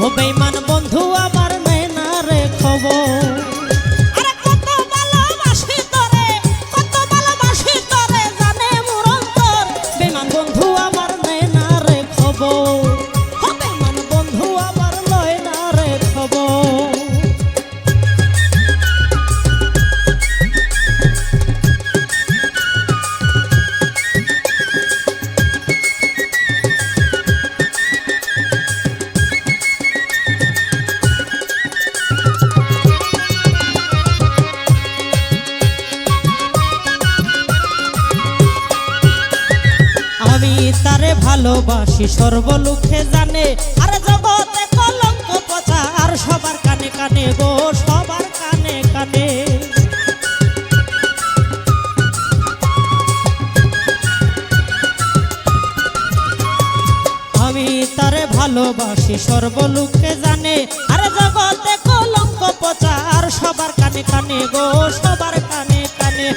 ও বেঈমান বন্ধু আমার নেই না রে খবর। আরে কত ভালোবাসি তোরে, কত ভালোবাসি তোরে জানে মোর অন্তর। বেঈমান বন্ধু আমার নেই না রে খবর। ও বেঈমান বন্ধু আমার লয় না রে খবর। আমি তারে ভালোবাসি সর্বলোকে জানে, আরে জগতে কলঙ্ক পচা আর সবার কানে কানে গো, সবার কানে কানে। আমি তারে ভালোবাসি সর্বলোকে জানে, আরে জগতে কলঙ্ক পচা আর সবার কানে কানে গো, সবার কানে কানে।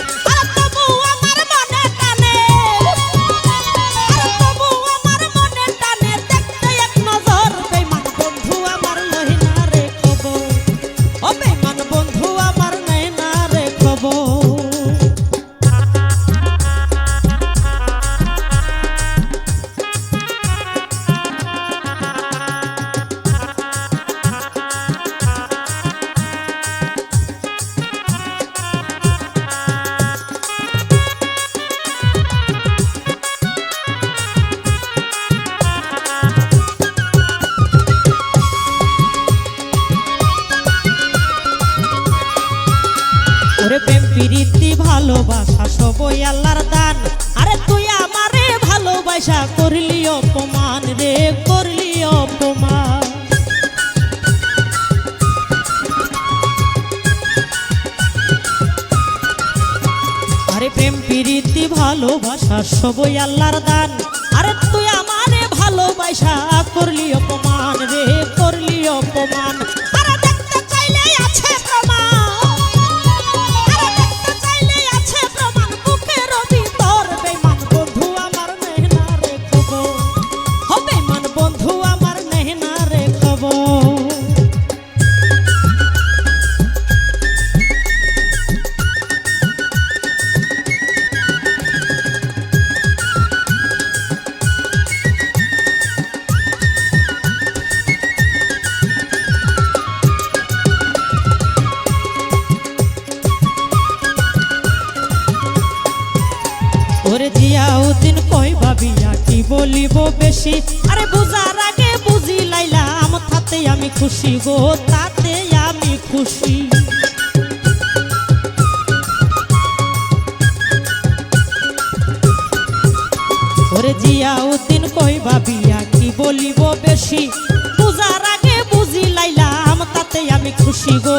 ওরে প্রেম প্রীতি ভালোবাসা সবই আল্লাহর দান, আরে তুই আমারে ভালোবাসা করলি অপমান রে, করলি অপমান। আরে প্রেম প্রীতি ভালোবাসা সবই আল্লাহর দান, আরে তুই আমারে ভালোবাসা করলি অপমান রে, করলি অপমান। ওরে জিয়াউদ্দিন কই ভাবিয়া কি বলিব বেশি, আরে বুঝার আগে বুঝি লাইলাম, তাতে আমি খুশি গো, তাতে আমি খুশি। ওরে জিয়াউদ্দিন কই ভাবিয়া কি বলিব বেশি, বুঝার আগে বুঝি লাইলাম, তাতে আমি খুশি গো।